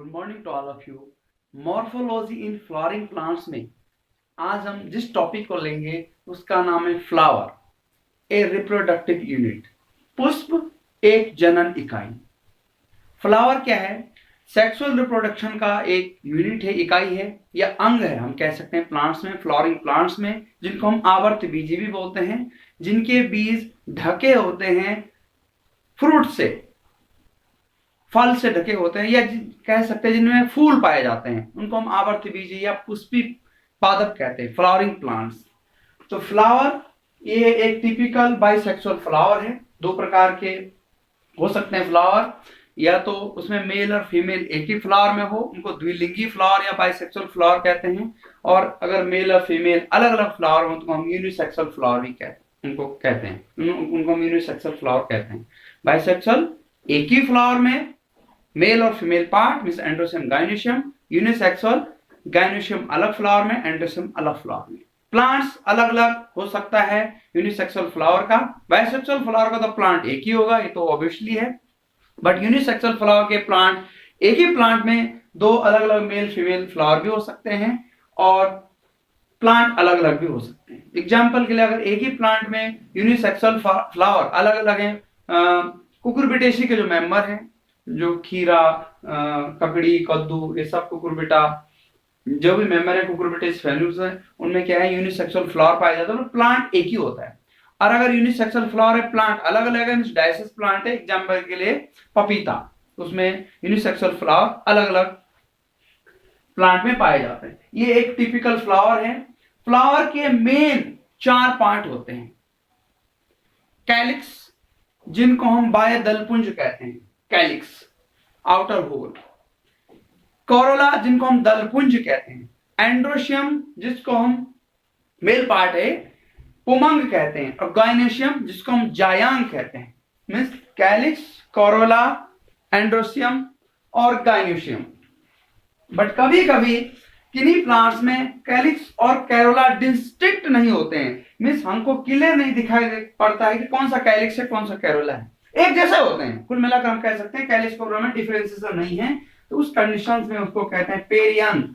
Good morning to all of you. Morphology in flowering plants में आज हम जिस टॉपिक को लेंगे उसका नाम है फ्लावर, ए रिप्रोडक्टिव यूनिट। पुष्प एक जनन इकाई। फ्लावर क्या है? सेक्सुअल रिप्रोडक्शन का एक यूनिट है, इकाई है या अंग है, हम कह सकते हैं प्लांट्स में, फ्लावरिंग प्लांट्स में, जिनको हम आवर्त बीजी भी बोलते हैं, जिनके बीज ढके होते हैं फ्रूट से, फल से ढके होते हैं, या कह सकते हैं जिनमें फूल पाए जाते हैं, उनको हम आवर्त बीजी या पुष्पी पादप कहते हैं, फ्लावरिंग प्लांट्स। तो फ्लावर ये एक टिपिकल बाइसेक्सुअल फ्लावर है। दो प्रकार के हो सकते हैं फ्लावर, या तो उसमें मेल और फीमेल एक ही फ्लावर में हो, उनको द्विलिंगी फ्लावर या बाइसेक्सुअल फ्लावर कहते हैं। और अगर मेल और फीमेल अलग अलग फ्लावर हो तो हम यूनिसेक्सुअल फ्लावर भी उनको कहते हैं, उनको हम यूनिसेक्सुअल फ्लावर कहते हैं। बाइसेक्सुअल एक ही फ्लावर में मेल और female part means androecium gynoecium, unisexual gynoecium अलग फ्लावर में, एंड्रोसियम अलग फ्लावर में। प्लांट्स अलग अलग हो सकता है यूनिसेक्सुअल फ्लावर का। बाइसेक्सुअल फ्लावर का तो प्लांट एक ही होगा, ये तो ऑब्वियसली है, बट यूनिसेक्सुअल फ्लावर के प्लांट एक ही प्लांट में दो अलग अलग मेल फीमेल फ्लावर भी हो सकते हैं और प्लांट अलग अलग भी हो सकते हैं। एग्जाम्पल के लिए अगर एक ही प्लांट में यूनिसेक्सुअल फ्लावर अलग अलग हैं, कुकुरबिटेसी के जो मेंबर हैं, जो खीरा, ककड़ी, कद्दू, ये सब कुकुरबिटा जो भी मेंबर है कुकुरबिटेसी फैमिली है, उनमें क्या है यूनिसेक्सुअल फ्लावर पाया जाता है, तो प्लांट एक ही होता है। और अगर यूनिसेक्सुअल फ्लावर है, प्लांट अलग अलग है, डाइसिस प्लांट है, एग्जाम्पल के लिए पपीता, उसमें यूनिसेक्सुअल फ्लावर अलग अलग प्लांट में पाए जाते हैं। ये एक टिपिकल फ्लावर है। फ्लावर के मेन 4 पार्ट होते हैं। कैलिक्स, जिनको हम बाह्यदलपुंज कहते हैं, कैलिक्स आउटर होल। कोरोला, जिनको हम दलपुंज कहते हैं। एंड्रोशियम, जिसको हम मेल पार्ट है, पुमंग कहते हैं। और गायनेशियम, जिसको हम जायांग कहते हैं। मीन्स कैलिक्स, कोरोला, एंड्रोशियम और गायनेशियम। बट कभी कभी किन्हीं प्लांट्स में कैलिक्स और कैरोला डिस्टिंक्ट नहीं होते हैं, मीन्स हमको क्लियर नहीं दिखाई पड़ता है कि कौन सा कैलिक्स है कौन सा कैरोला है, एक जैसे होते हैं। कुल मिलाकर हम कह सकते हैं कैलिक्स कोरोला में डिफरेंशिएशन नहीं है, तो उस कंडीशंस में उसको कहते हैं पेरियन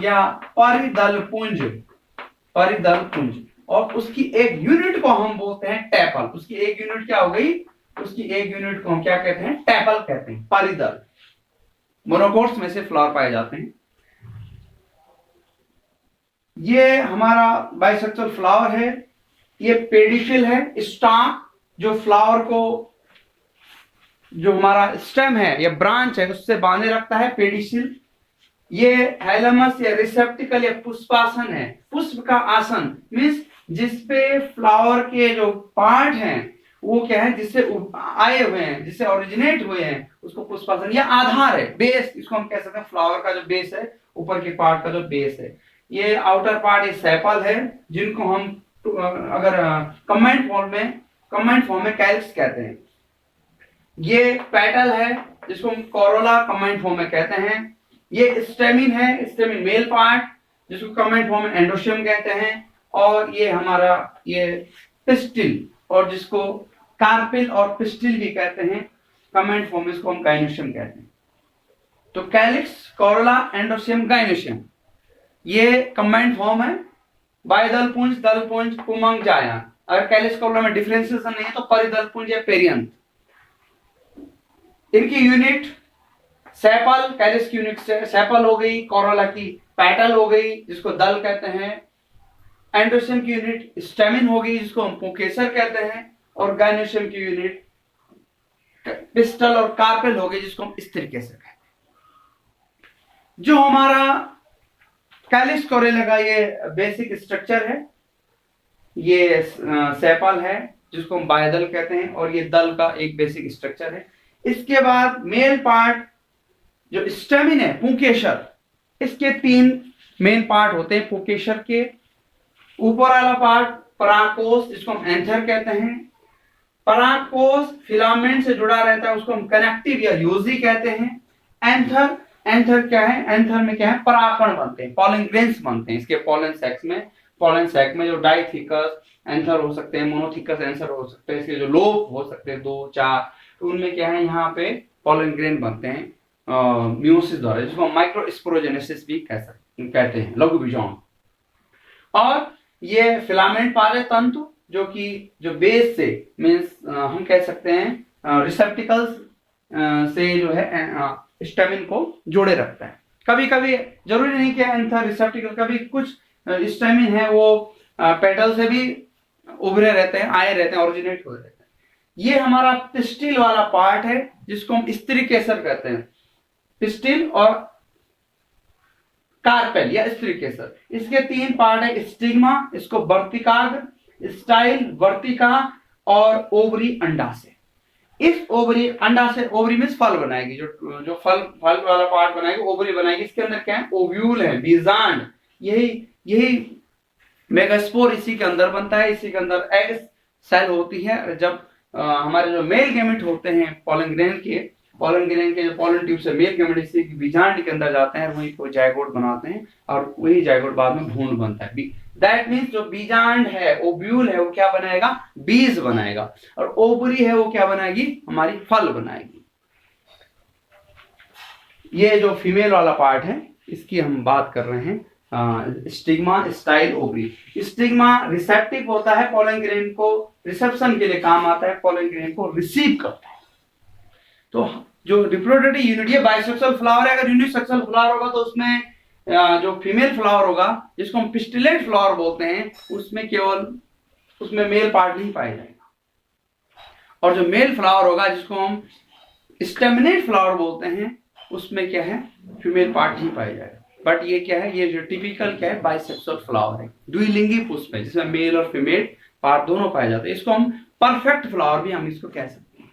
या परिदलपुंज। और उसकी एक यूनिट को हम बोलते हैं टैपल। उसकी एक यूनिट क्या हो गई? उसकी एक यूनिट को हम क्या कहते हैं? टैपल कहते हैं। परिदल मोनोकोट्स में से फ्लावर पाए जाते हैं। ये हमारा बाइसेक्सुअल फ्लावर है। ये पेडिसिल है, स्टाक जो फ्लावर को, जो हमारा स्टेम है या ब्रांच है, उससे बांधे रखता है, पेडिसिल। ये हैलमस या रिसेप्टिकल या पुष्पासन है, पुष्प का आसन मीन्स जिसपे फ्लावर के जो पार्ट हैं वो क्या है, जिससे आए हुए हैं, जिससे ओरिजिनेट हुए हैं, उसको पुष्पासन या आधार है, बेस, इसको हम कह सकते हैं फ्लावर का जो बेस है, ऊपर के पार्ट का जो बेस है। ये आउटर पार्ट ये सेपल है, जिनको हम अगर कमेंट फॉर्म में कैलिक्स कहते हैं। ये पेटल है, जिसको हम कोरोला कमेंट फॉर्म में कहते हैं। ये स्टेमिन है, स्टेमिन मेल पार्ट, जिसको कमेंट फॉर्म में एंड्रोशियम कहते हैं। और ये हमारा ये पिस्टिल, और जिसको कार्पिल और पिस्टिल भी कहते हैं, कमेंट फॉर्म में इसको हम गायनोशियम कहते हैं। तो कैलिक्स, कोरोला, एंड्रोशियम, गायनोशियम ये कमेंट फॉर्म है। बाह्यदलपुंज, दलपुंज, पुमंग, जायांग। अगर कैलिक्स कोरोला में डिफरेंशिएशन नहीं है तो परिदलपुंज या पेरियंथ। इनकी यूनिट सेपल, कैलिक्स की यूनिट सेपल हो गई, कोरोला की पेटल हो गई जिसको दल कहते हैं, एंड्रोशियम की यूनिट स्टेमिन हो गई जिसको हम पुंकेसर कहते हैं, और गायनोशियम की यूनिट पिस्टल और कार्पेल हो गई जिसको हम स्त्रीकेसर कहते हैं। जो हमारा कैलिक्स कोरोला का ये बेसिक स्ट्रक्चर है, ये सेपल है जिसको हम बाह्यदल कहते हैं, और ये दल का एक बेसिक स्ट्रक्चर है। इसके बाद मेल पार्ट जो स्टेमिन है, पुंकेसर, इसके 3 मेन पार्ट होते हैं पुंकेसर के। ऊपर वाला पार्ट परागकोश, जिसको हम एंथर कहते हैं। परागकोश फिलामेंट से जुड़ा रहता है, उसको हम कनेक्टिव या यूजी कहते हैं। एंथर क्या है? एंथर में क्या है? परागकण बनते हैं, पॉलन ग्रेन्स बनते हैं इसके पॉलन सैक में जो डाइथिकस एंथर हो सकते हैं, मोनोथिकस एंथर हो सकते हैं, इसके जो लोब हो सकते हैं 2, 4, तो उनमें क्या है, यहाँ पे पॉलन ग्रेन बनते हैं मियोसिस द्वारा, जिसको माइक्रोस्पोरोजेनेसिस भी कहते हैं, लघु बीजाणु। और ये फिलामेंट पारे तंतु जो बेस से मीन्स हम कह सकते हैं रिसेप्टिकल्स से जो है स्टेमिन को जोड़े रखता है। कभी कभी जरूरी नहीं कि एंथर रिसेप्टिकल, कभी कुछ स्टेमिन है वो पेटल से भी उभरे रहते हैं, आए रहते हैं, ओरिजिनेट हो रहते हैं। ये हमारा पिस्टिल वाला पार्ट है जिसको हम स्त्री केसर कहते हैं, पिस्टिल और कार्पेल या स्त्री केसर। इसके 3 पार्ट है, स्टिग्मा, इसको वर्तिकाग्र, स्टाइल वर्तिका, और ओवरी अंडाशय। इस ओवरी अंडाशय, ओवरी मींस फल बनाएगी, जो फल वाला पार्ट बनाएगी, ओवरी बनाएगी। इसके अंदर क्या है, ओव्यूल है, बीजांड, यही मेगास्पोर इसी के अंदर बनता है। इसी के अंदर एग सेल होती है। जब हमारे जो मेल गैमेट होते हैं पॉलन ग्रेन के जो पॉलन ट्यूब से मेल गैमेट इसी बीजांड के अंदर जाते हैं, वहीं को जायगोट बनाते हैं, और वही जायगोट बाद में भ्रूण बनता है। दैट मीन्स जो बीजांड है, ओव्यूल है, वो क्या बनाएगा, बीज बनाएगा, और ओवरी है वो क्या बनाएगी, हमारी फल बनाएगी। ये जो फीमेल वाला पार्ट है इसकी हम बात कर रहे हैं, stigma, style, ovary. Stigma receptive होता है, पॉलन ग्रेन को रिसेप्शन के लिए काम आता है, पॉलन ग्रेन को रिसीव करता है। तो जो रिप्रोडक्टिव यूनिट, ये बाइसेक्सुअल फ्लावर है। अगर यूनिसेक्सुअल फ्लावर होगा तो उसमें जो फीमेल फ्लावर होगा, जिसको हम पिस्टिलेट फ्लावर बोलते हैं, उसमें मेल पार्ट नहीं पाया जाएगा। और जो मेल फ्लावर होगा, जिसको हम स्टेमिनेट फ्लावर बोलते हैं, उसमें क्या है, फीमेल पार्ट नहीं पाया जाएगा। बट ये क्या है, ये जो टिपिकल क्या है, बाइसेक्सुअल फ्लावर है, द्विलिंगी पुष्प है, जिसमें मेल और फीमेल पार्ट दोनों पाए जाते हैं। इसको हम परफेक्ट फ्लावर भी हम इसको कह सकते हैं,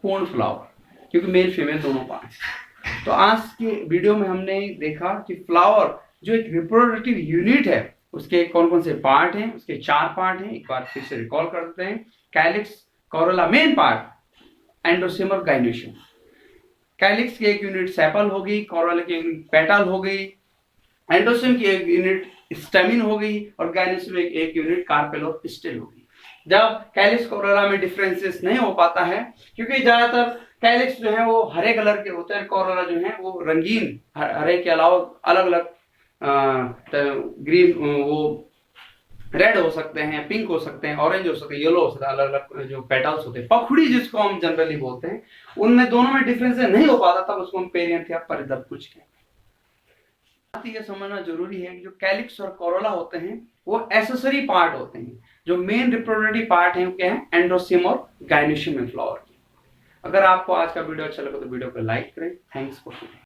पूर्ण फ्लावर, क्योंकि मेल फीमेल दोनों पार्ट। तो आज के वीडियो में हमने देखा कि फ्लावर जो एक रिप्रोडक्टिव यूनिट है, उसके कौन कौन से पार्ट हैं, उसके 4 पार्ट हैं। एक बार फिर से रिकॉल करते हैं। कैलिक्स, कोरोला, मेन पार्ट, एंडोसिम और गाइनोसियम। कैलिक्स की एक यूनिट सेपल होगी, कोरोला की यूनिट पेटल हो गई, एंडोसिम की एक यूनिट स्टेमिन हो गई, और गाइनोसियम की एक यूनिट कार्पेल और पिस्टिल होगी। जब कैलिक्स कोरोला में डिफरेंसेस नहीं हो पाता है, क्योंकि ज्यादातर कैलिक्स जो है वो हरे कलर के होते हैं, कोरोला जो है वो रंगीन, हरे के अलावा अलग अलग ग्रीन, वो रेड हो सकते हैं, पिंक हो सकते हैं, ऑरेंज हो सकते हैं, येलो हो सकते हैं, अलग अलग जो पेटल्स होते हैं, पखुड़ी जिसको हम जनरली बोलते हैं, उनमें दोनों में डिफरेंस नहीं हो पाता, तब उसको हम पेरियंथ या परिदर्भुज कहते हैं। ये समझना जरूरी है कि जो कैलिक्स और कोरोला होते हैं वो एसेसरी पार्ट होते हैं। जो मेन रिप्रोडक्टिव पार्ट है वो क्या है, एंडोसिम और गाइनोसियम फ्लावर की। अगर आपको आज का वीडियो अच्छा लगा तो वीडियो को लाइक करें। Thanks for